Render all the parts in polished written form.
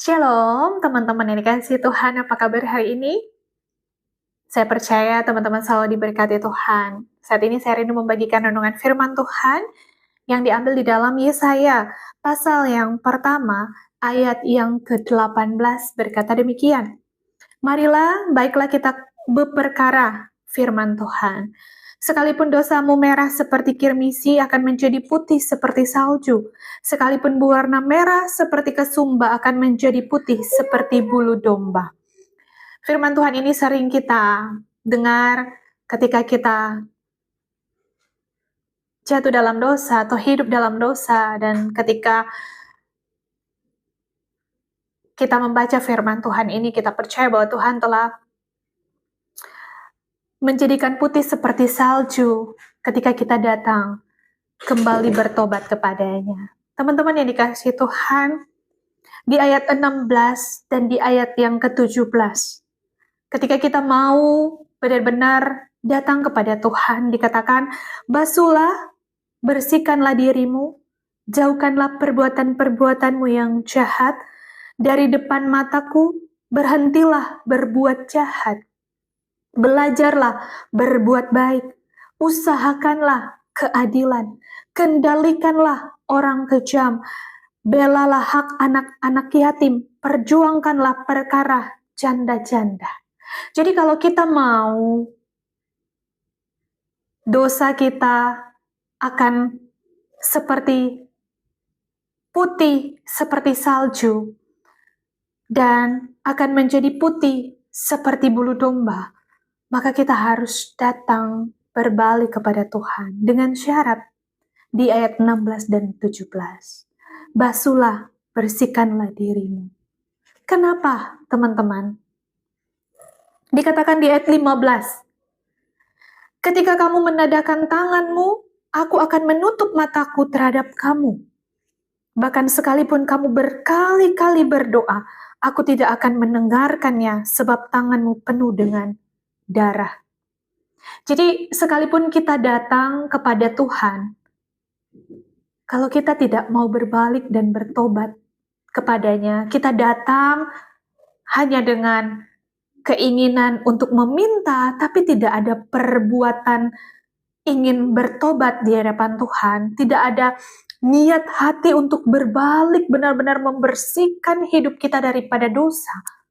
Shalom, teman-teman yang dikasihi Tuhan, apa kabar hari ini? Saya percaya teman-teman selalu diberkati Tuhan. Saat ini saya rindu membagikan renungan firman Tuhan yang diambil di dalam Yesaya, pasal yang pertama, ayat yang ke-18 berkata demikian. Marilah, baiklah kita berperkara firman Tuhan. Sekalipun dosamu merah seperti kirmisi akan menjadi putih seperti salju. Sekalipun berwarna merah seperti kesumba akan menjadi putih seperti bulu domba. Firman Tuhan ini sering kita dengar ketika kita jatuh dalam dosa atau hidup dalam dosa, dan ketika kita membaca firman Tuhan ini, kita percaya bahwa Tuhan telah menjadikan putih seperti salju ketika kita datang kembali bertobat kepadanya. Teman-teman yang dikasihi Tuhan, di ayat 16 dan di ayat yang ke-17, ketika kita mau benar-benar datang kepada Tuhan, dikatakan, basuhlah, bersihkanlah dirimu, jauhkanlah perbuatan-perbuatanmu yang jahat, dari depan mataku, berhentilah berbuat jahat. Belajarlah berbuat baik, usahakanlah keadilan, kendalikanlah orang kejam, belalah hak anak-anak yatim, perjuangkanlah perkara janda-janda. Jadi kalau kita mau dosa kita akan seperti putih seperti salju dan akan menjadi putih seperti bulu domba, maka kita harus datang berbalik kepada Tuhan dengan syarat di ayat 16 dan 17. Basuhlah, bersihkanlah dirimu. Kenapa, teman-teman? Dikatakan di ayat 15, ketika kamu menadahkan tanganmu, aku akan menutup mataku terhadap kamu. Bahkan sekalipun kamu berkali-kali berdoa, aku tidak akan mendengarkannya sebab tanganmu penuh dengan darah. Jadi sekalipun kita datang kepada Tuhan, kalau kita tidak mau berbalik dan bertobat kepadanya, kita datang hanya dengan keinginan untuk meminta, tapi tidak ada perbuatan ingin bertobat di hadapan Tuhan, tidak ada niat hati untuk berbalik, benar-benar membersihkan hidup kita daripada dosa.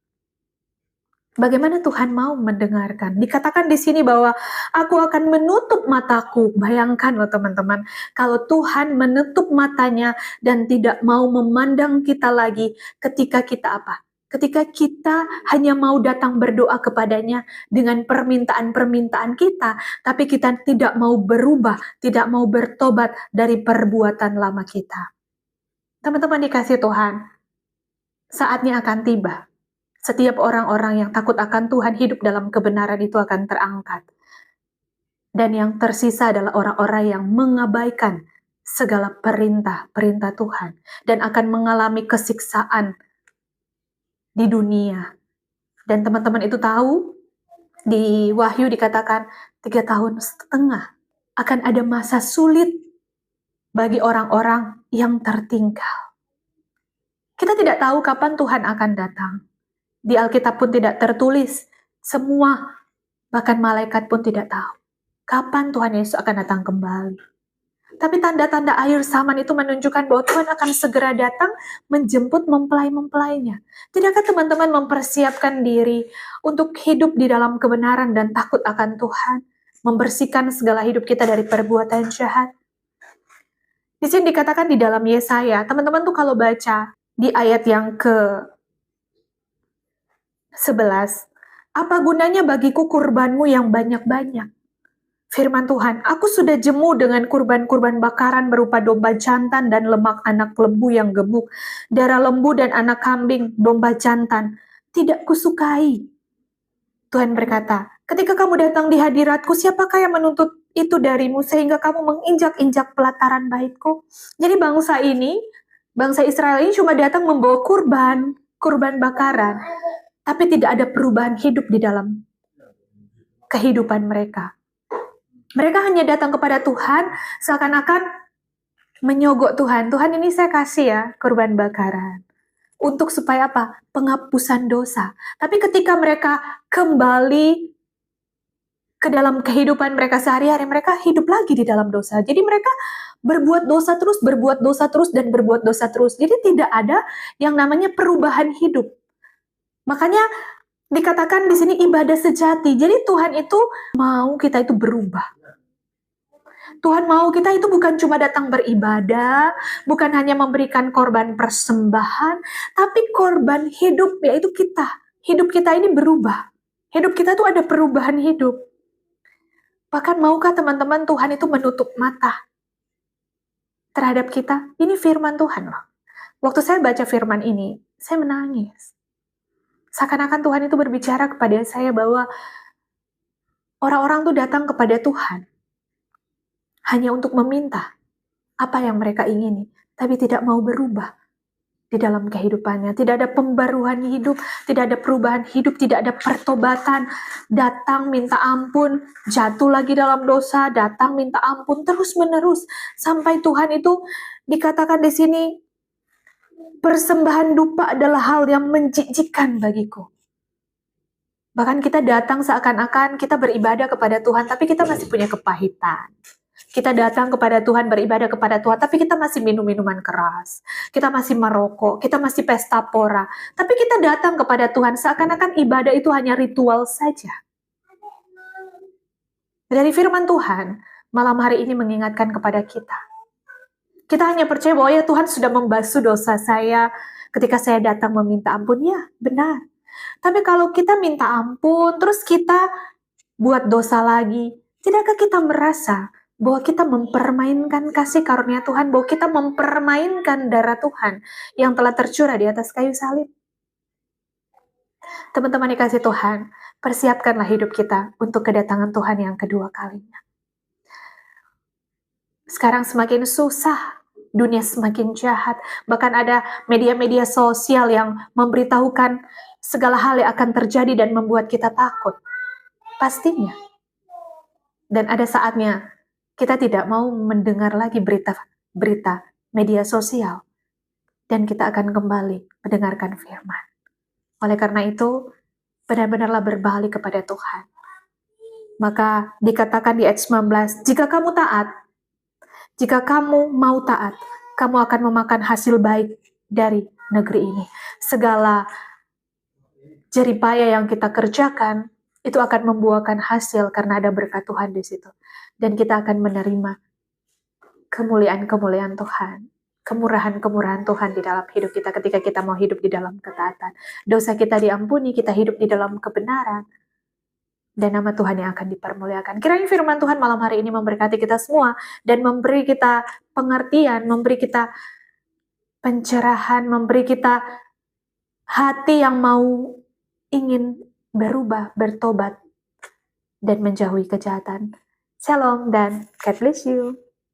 Bagaimana Tuhan mau mendengarkan? Dikatakan di sini bahwa aku akan menutup mataku. Bayangkan loh teman-teman, kalau Tuhan menutup matanya dan tidak mau memandang kita lagi ketika kita apa? Ketika kita hanya mau datang berdoa kepadanya dengan permintaan-permintaan kita, tapi kita tidak mau berubah, tidak mau bertobat dari perbuatan lama kita. Teman-teman dikasih Tuhan, saatnya akan tiba. Setiap orang-orang yang takut akan Tuhan hidup dalam kebenaran itu akan terangkat. Dan yang tersisa adalah orang-orang yang mengabaikan segala perintah-perintah Tuhan dan akan mengalami kesiksaan di dunia. Dan teman-teman itu tahu, di Wahyu dikatakan 3 tahun setengah akan ada masa sulit bagi orang-orang yang tertinggal. Kita tidak tahu kapan Tuhan akan datang. Di Alkitab pun tidak tertulis, semua, bahkan malaikat pun tidak tahu kapan Tuhan Yesus akan datang kembali. Tapi tanda-tanda akhir zaman itu menunjukkan bahwa Tuhan akan segera datang menjemput mempelai-mempelainya. Tidakkah teman-teman mempersiapkan diri untuk hidup di dalam kebenaran dan takut akan Tuhan, membersihkan segala hidup kita dari perbuatan jahat? Di sini dikatakan di dalam Yesaya, teman-teman tuh kalau baca di ayat yang ke-11, apa gunanya bagiku kurbanmu yang banyak-banyak? Firman Tuhan, aku sudah jemu dengan kurban-kurban bakaran berupa domba jantan dan lemak anak lembu yang gemuk, darah lembu dan anak kambing, domba jantan. Tidak kusukai. Tuhan berkata, ketika kamu datang di hadiratku, siapakah yang menuntut itu darimu sehingga kamu menginjak-injak pelataran baitku? Jadi bangsa ini, bangsa Israel ini cuma datang membawa kurban bakaran, tapi tidak ada perubahan hidup di dalam kehidupan mereka. Mereka hanya datang kepada Tuhan seakan-akan menyogok Tuhan. Tuhan, ini saya kasih ya kurban bakaran. untuk supaya apa? Penghapusan dosa. Tapi ketika mereka kembali ke dalam kehidupan mereka sehari-hari, mereka hidup lagi di dalam dosa. Jadi mereka berbuat dosa terus, berbuat dosa terus, dan berbuat dosa terus. Jadi tidak ada yang namanya perubahan hidup. Makanya dikatakan di sini ibadah sejati. Jadi Tuhan itu mau kita itu berubah. Tuhan mau kita itu bukan cuma datang beribadah, bukan hanya memberikan korban persembahan, tapi korban hidup, yaitu kita. Hidup kita ini berubah. Hidup kita tuh ada perubahan hidup. Bahkan maukah teman-teman Tuhan itu menutup mata terhadap kita? Ini firman Tuhan loh. Waktu saya baca firman ini, saya menangis. Seakan-akan Tuhan itu berbicara kepada saya bahwa orang-orang tuh datang kepada Tuhan hanya untuk meminta apa yang mereka ingini, tapi tidak mau berubah di dalam kehidupannya. Tidak ada pembaruan hidup, tidak ada perubahan hidup, tidak ada pertobatan. Datang minta ampun, jatuh lagi dalam dosa, datang minta ampun terus-menerus sampai Tuhan itu dikatakan di sini persembahan dupa adalah hal yang menjijikkan bagiku. Bahkan kita datang seakan-akan kita beribadah kepada Tuhan, tapi kita masih punya kepahitan. Kita datang kepada Tuhan, beribadah kepada Tuhan, tapi kita masih minum minuman keras. Kita masih merokok, kita masih pesta pora. Tapi kita datang kepada Tuhan, seakan-akan ibadah itu hanya ritual saja. Dari firman Tuhan, malam hari ini mengingatkan kepada kita. Kita hanya percaya bahwa ya Tuhan sudah membasuh dosa saya ketika saya datang meminta ampun. Ya, benar. Tapi kalau kita minta ampun, terus kita buat dosa lagi, tidakkah kita merasa bahwa kita mempermainkan kasih karunia Tuhan, bahwa kita mempermainkan darah Tuhan yang telah tercurah di atas kayu salib? Teman-teman dikasih Tuhan, persiapkanlah hidup kita untuk kedatangan Tuhan yang kedua kalinya. Sekarang semakin susah, dunia semakin jahat, bahkan ada media-media sosial yang memberitahukan segala hal yang akan terjadi dan membuat kita takut. Pastinya. Dan ada saatnya kita tidak mau mendengar lagi berita media sosial. Dan kita akan kembali mendengarkan firman. Oleh karena itu, benar-benarlah berbalik kepada Tuhan. Maka dikatakan di ayat 19, jika kamu taat, jika kamu mau taat, kamu akan memakan hasil baik dari negeri ini. Segala jeripaya yang kita kerjakan, itu akan membuahkan hasil karena ada berkat Tuhan di situ. Dan kita akan menerima kemuliaan-kemuliaan Tuhan, kemurahan-kemurahan Tuhan di dalam hidup kita ketika kita mau hidup di dalam ketaatan. Dosa kita diampuni, kita hidup di dalam kebenaran, dan nama Tuhan yang akan dipermuliakan. Kiranya firman Tuhan malam hari ini memberkati kita semua, dan memberi kita pengertian, memberi kita pencerahan, memberi kita hati yang mau ingin berubah, bertobat, dan menjauhi kejahatan. Shalom dan God bless you.